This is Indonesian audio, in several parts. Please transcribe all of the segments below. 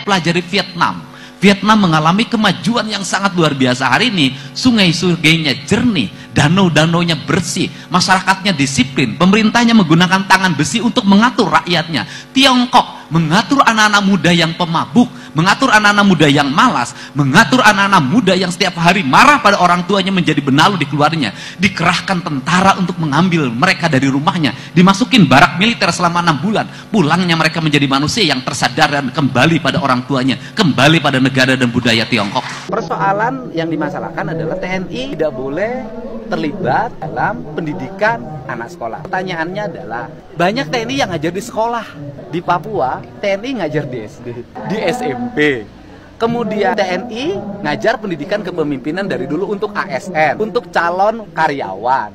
saya pelajari Vietnam. Vietnam mengalami kemajuan yang sangat luar biasa. Hari ini sungai-sungainya jernih, danau-danaunya bersih, masyarakatnya disiplin, pemerintahnya menggunakan tangan besi untuk mengatur rakyatnya. Tiongkok mengatur anak-anak muda yang pemabuk, mengatur anak-anak muda yang malas, mengatur anak-anak muda yang setiap hari marah pada orang tuanya menjadi benalu di keluarnya. Dikerahkan tentara untuk mengambil mereka dari rumahnya, dimasukin barak militer selama 6 bulan. Pulangnya mereka menjadi manusia yang tersadar dan kembali pada orang tuanya, kembali pada negara dan budaya Tiongkok. Persoalan yang dimasalahkan adalah TNI tidak boleh terlibat dalam pendidikan anak sekolah. Pertanyaannya adalah, banyak TNI yang ngajar di sekolah. Di Papua, TNI ngajar di SD, di SMP. Kemudian TNI ngajar pendidikan kepemimpinan dari dulu untuk ASN, untuk calon karyawan.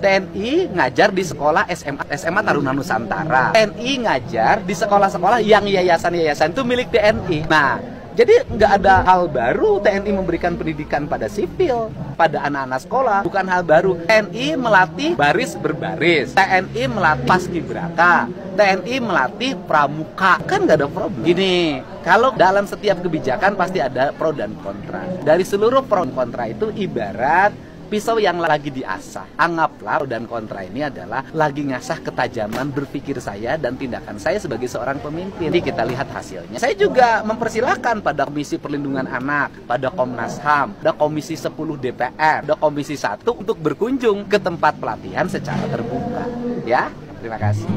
TNI ngajar di sekolah SMA Taruna Nusantara. TNI ngajar di sekolah-sekolah yang yayasan-yayasan itu milik TNI. Nah, jadi nggak ada hal baru TNI memberikan pendidikan pada sipil, pada anak-anak sekolah. Bukan hal baru. TNI melatih baris berbaris, TNI melatih paskibraka, TNI melatih pramuka. Kan nggak ada problem. Gini, kalau dalam setiap kebijakan pasti ada pro dan kontra. Dari seluruh pro dan kontra itu ibarat pisau yang lagi diasah. Anggaplah pro dan kontra ini adalah lagi ngasah ketajaman berpikir saya dan tindakan saya sebagai seorang pemimpin. Jadi kita lihat hasilnya. Saya juga mempersilahkan pada Komisi Perlindungan Anak, pada Komnas HAM, pada Komisi 10 DPR, pada Komisi 1 untuk berkunjung ke tempat pelatihan secara terbuka. Ya, terima kasih.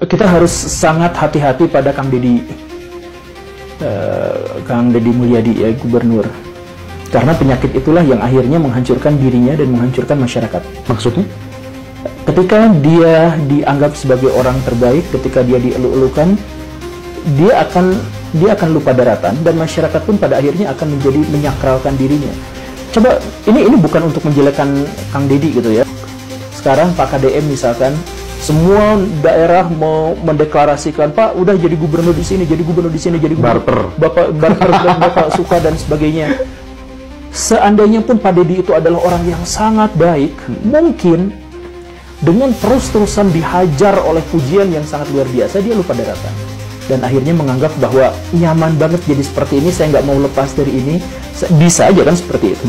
Kita harus sangat hati-hati pada Kang Deddy Mulyadi, ya, Gubernur. Karena penyakit itulah yang akhirnya menghancurkan dirinya dan menghancurkan masyarakat. Maksudnya? Ketika dia dianggap sebagai orang terbaik, ketika dia dielu-elukan, dia akan lupa daratan, dan masyarakat pun pada akhirnya akan menjadi menyakralkan dirinya. Coba, ini bukan untuk menjelekkan Kang Deddy gitu ya. Sekarang Pak KDM misalkan, semua daerah mau mendeklarasikan, Pak udah jadi gubernur di sini, jadi gubernur di sini, jadi gubernur. Bapak suka dan sebagainya. Seandainya pun Pak Deddy itu adalah orang yang sangat baik, mungkin dengan terus-terusan dihajar oleh pujian yang sangat luar biasa, dia lupa daratan. Dan akhirnya menganggap bahwa nyaman banget jadi seperti ini, saya nggak mau lepas dari ini. Bisa aja kan seperti itu.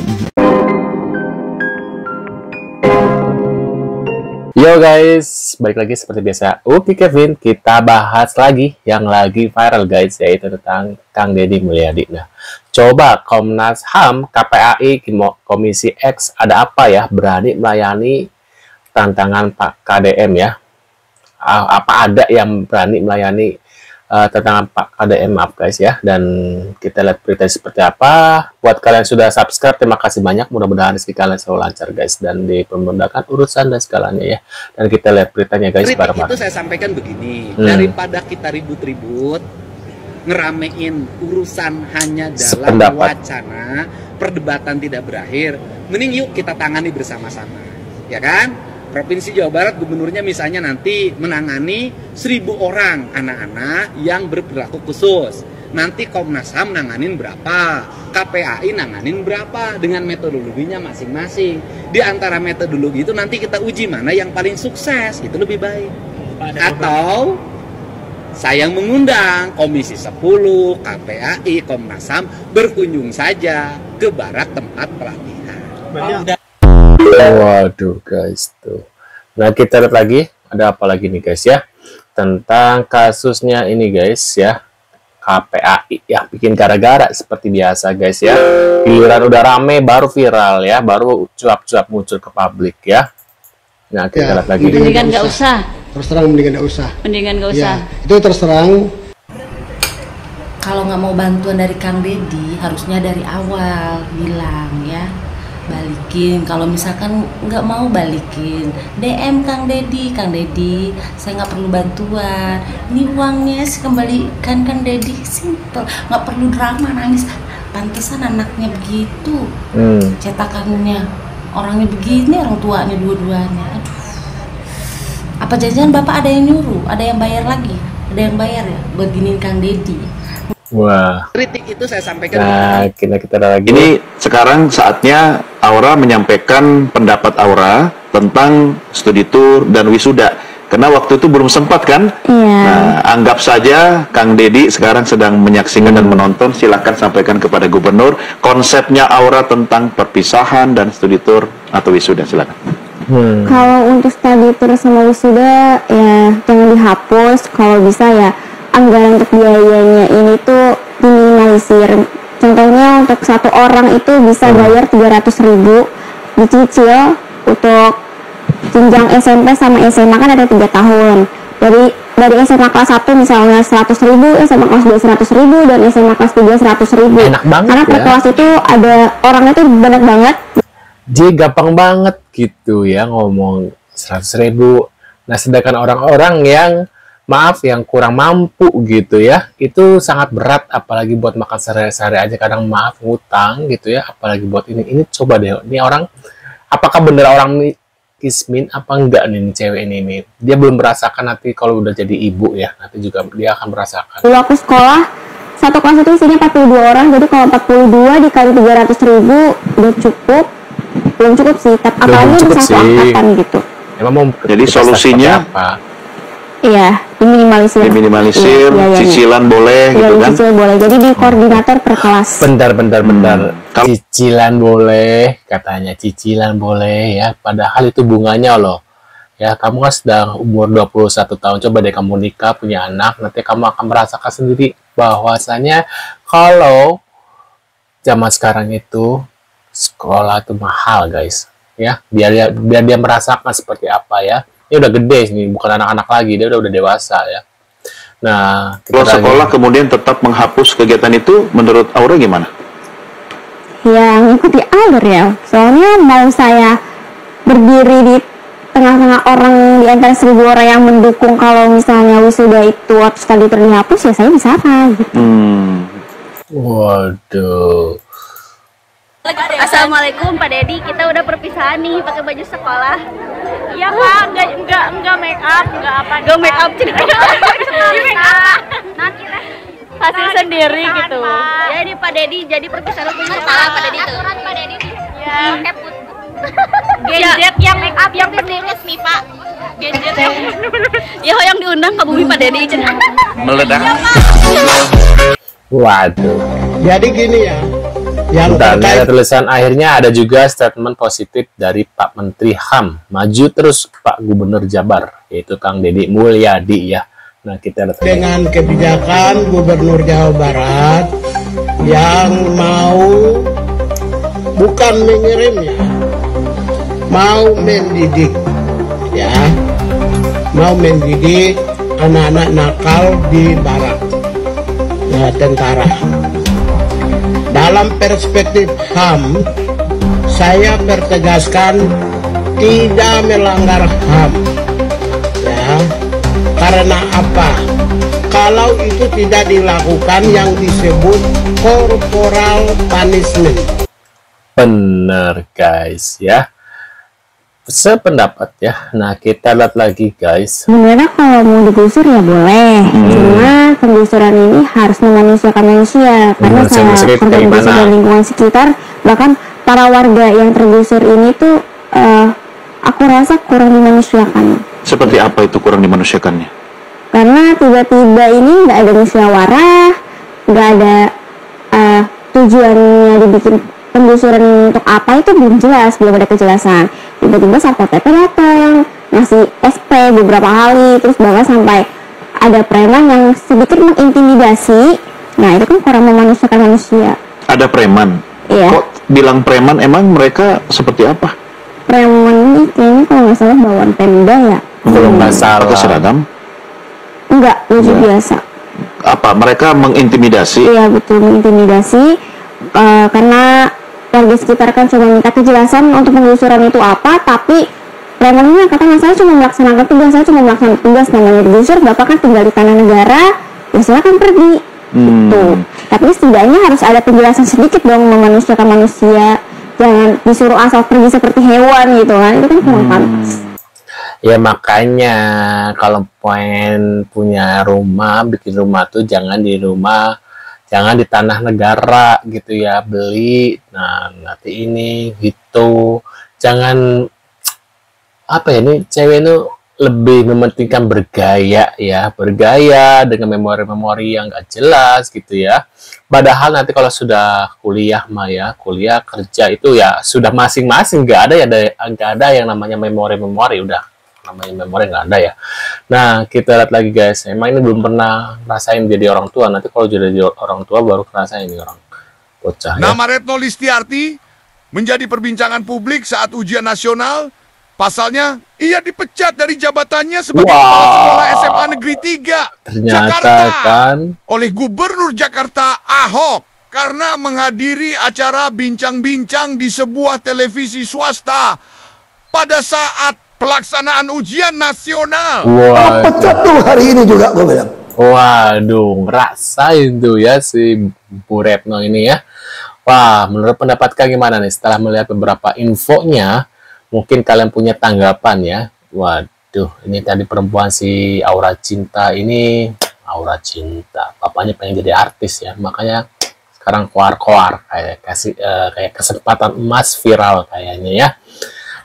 Yo guys, balik lagi seperti biasa. Upi Kevin, kita bahas lagi yang lagi viral guys, yaitu tentang Kang Deddy Mulyadi. Nah, coba Komnas HAM, KPAI, Komisi X, ada apa ya berani melayani tantangan Pak KDM ya? Apa ada yang berani melayani tantangan Pak KDM, maaf guys ya. Dan kita lihat berita seperti apa. Buat kalian sudah subscribe, terima kasih banyak. Mudah-mudahan rezeki kalian selalu lancar guys, dan dipermudahkan urusan dan segalanya ya. Dan kita lihat beritanya guys. Kritik itu saya sampaikan begini, daripada kita ribut-ribut ngeramein urusan hanya dalam wacana, perdebatan tidak berakhir, mending yuk kita tangani bersama-sama, ya kan? Provinsi Jawa Barat gubernurnya misalnya nanti menangani 1.000 orang anak-anak yang berperilaku khusus. Nanti Komnas HAM nanganin berapa, KPAI nanganin berapa, dengan metodologinya masing-masing. Di antara metodologi itu nanti kita uji mana yang paling sukses, itu lebih baik. Atau saya mengundang Komisi 10, KPAI, Komnas HAM berkunjung saja ke barak tempat pelatihan. Waduh guys tuh. Nah kita lihat lagi, ada apa lagi nih guys ya, tentang kasusnya ini guys ya. KPAI ya bikin gara-gara seperti biasa guys ya. Giliran udah rame baru viral ya, baru cuap-cuap muncul ke publik ya. Nah kita lihat lagi. Mendingan nggak usah. Terus terang mendingan nggak usah. Mendingan nggak usah. Ya, itu terus terang. Kalau nggak mau bantuan dari Kang Deddy, harusnya dari awal bilang ya, balikin. Kalau misalkan nggak mau balikin, DM Kang Deddy, saya nggak perlu bantuan. Ini uangnya kembalikan Kang Deddy, simple, nggak perlu drama nangis. Pantesan anaknya begitu, cetakannya orangnya begini, orang tuanya dua-duanya. Aduh, apa jangan Bapak ada yang nyuruh, ada yang bayar lagi, ada yang bayar ya buat giniin Kang Deddy. Wah. Kritik itu saya sampaikan. Nah, kita lagi. Ini sekarang saatnya Aura menyampaikan pendapat Aura tentang studi tour dan wisuda. Karena waktu itu belum sempat kan? Iya. Nah, anggap saja Kang Dedi sekarang sedang menyaksikan dan menonton. Silakan sampaikan kepada Gubernur konsepnya Aura tentang perpisahan dan studi tour atau wisuda. Silakan. Kalau untuk studi tour sama wisuda ya jangan dihapus. Kalau bisa ya anggaran untuk biayanya ini tuh diminimalisir. Contohnya untuk satu orang itu bisa bayar 300.000 dicicil. Untuk jenjang SMP sama SMA kan ada 3 tahun. Dari SMA kelas 1 misalnya 100.000, SMA kelas 2 100.000, dan SMA kelas 3 100.000. Enak banget. Karena per ya. kelas itu ada orangnya tuh banyak banget. Jadi gampang banget gitu ya ngomong 100.000. Nah, sedangkan orang-orang yang yang kurang mampu gitu ya, itu sangat berat, apalagi buat makan sehari-hari aja kadang ngutang gitu ya, apalagi buat ini coba deh, ini orang apakah bener orang kismin apa enggak nih cewek ini, dia belum merasakan nanti kalau udah jadi ibu ya, nanti juga dia akan merasakan. Dulu aku sekolah, satu kelas itu isinya 42 orang, jadi kalau 42 dikali 300.000 udah cukup. Belum cukup sih, apalagi di satu angkatan gitu. Emang mau jadi solusinya apa? Iya, diminimalisir. Iya, cicilan boleh iya, gitu kan? Cicilan boleh. Jadi di koordinator per kelas. Bentar. Cicilan boleh, katanya cicilan boleh ya. Padahal itu bunganya loh. Ya, kamu kan sedang umur 21 tahun. Coba deh kamu nikah, punya anak, nanti kamu akan merasakan sendiri bahwasanya kalau zaman sekarang itu sekolah itu mahal, guys. Ya, biar dia merasakan seperti apa ya. Dia udah gede sih, bukan anak-anak lagi, dia udah dewasa ya. Nah, kalau sekolah kemudian tetap menghapus kegiatan itu, menurut Aura gimana? Ya, ngikuti alur ya. Soalnya mau saya berdiri di tengah-tengah orang di antara 1.000 orang yang mendukung kalau misalnya wisuda itu atau sekali dihapus, ya saya bisa apa gitu. Waduh. Assalamualaikum Pak Dedi, kita udah perpisahan nih pakai baju sekolah. Iya Pak, enggak make up, enggak apa? Enggak make up sih. Nanti deh hasil sendiri gitu. Ya ini Pak Dedi, jadi perpisahan punya sekolah Pak Dedi tuh. Aturan Pak Dedi nih. Ya. Gadget yang make up yang penurus nih Pak. Gadget yang diundang ke bumi Pak Dedi. Meledak. Waduh. Jadi gini ya, yang Dan terkait ada tulisan akhirnya ada juga statement positif dari Pak Menteri HAM, maju terus Pak Gubernur Jabar, yaitu Kang Dedi Mulyadi ya. Nah, kita lihat dengan kebijakan Gubernur Jawa Barat yang mau bukan mengirim ya, mau mendidik ya, mau mendidik anak-anak nakal di barat ya, tentara. Dalam perspektif HAM, saya pertegaskan tidak melanggar HAM ya. Karena apa? Kalau itu tidak dilakukan yang disebut corporal punishment. bener guys ya. Sependapat ya. Nah, kita lihat lagi guys. Sebenarnya kalau mau digusur ya boleh, cuma penggusuran ini harus memanusiakan manusia. Karena saya organisasi dan lingkungan sekitar, bahkan para warga yang tergusur ini tuh aku rasa kurang dimanusiakan. Seperti apa itu kurang dimanusiakannya? Karena tiba-tiba ini nggak ada musyawarah, nggak ada tujuannya dibikin penggusuran untuk apa itu belum jelas, belum ada kejelasan. Tiba-tiba Satpol PP datang, ngasih SP beberapa kali, terus bahkan sampai ada preman yang sedikit mengintimidasi. Nah, itu kan kurang memanusiakan manusia. Ada preman? Iya. Kok bilang preman, emang mereka seperti apa? Preman ini kayaknya kalau nggak salah bawaan Pemda ya. Belum masalah. Pakai seragam? Enggak, baju biasa. Apa? Mereka mengintimidasi? Iya, betul, mengintimidasi. Karena warga sekitar kan cuma minta kejelasan untuk penggusuran itu apa, tapi premannya katanya saya cuma melaksanakan tugas, namanya digusur, Bapak kan tinggal di tanah negara, ya silakan pergi. Gitu. Tapi setidaknya harus ada penjelasan sedikit dong, memanusiakan manusia. Jangan disuruh asal pergi seperti hewan gitu kan, itu kan kurang pantas. Ya makanya kalau pengen punya rumah, bikin rumah tuh jangan di tanah negara gitu ya, beli. Nah, nanti ini gitu. Jangan apa ya, ini cewek itu lebih mementingkan bergaya ya, bergaya dengan memori-memori yang gak jelas gitu ya. Padahal nanti kalau sudah kuliah mah ya, kuliah kerja itu ya sudah masing-masing, gak ada yang namanya memori-memori, udah namanya memori nggak ada ya. Nah, kita lihat lagi guys, emang ini belum pernah rasain jadi orang tua, nanti kalau jadi orang tua baru ngerasain ini orang bocah. Nama Retno Listiarti menjadi perbincangan publik saat ujian nasional. Pasalnya, ia dipecat dari jabatannya sebagai kepala sekolah SMA Negeri 3 Ternyata Jakarta kan oleh Gubernur Jakarta Ahok karena menghadiri acara bincang-bincang di sebuah televisi swasta pada saat pelaksanaan ujian nasional. Pecat tuh hari ini juga gue bilang. Waduh, ngerasain tuh ya si Bu Retno ini ya. Wah, menurut pendapat kalian gimana nih setelah melihat beberapa infonya? Mungkin kalian punya tanggapan ya. Waduh, ini tadi perempuan si Aura Cinta ini, Aura Cinta, papanya pengen jadi artis ya, makanya sekarang koar-koar kayak kesempatan emas viral kayaknya ya.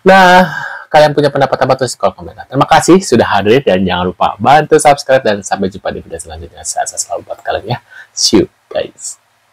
Nah, kalian punya pendapat apa tuh? Kolom komentar. Terima kasih sudah hadir dan jangan lupa bantu subscribe dan sampai jumpa di video selanjutnya. Sehat selalu buat kalian ya. See you guys.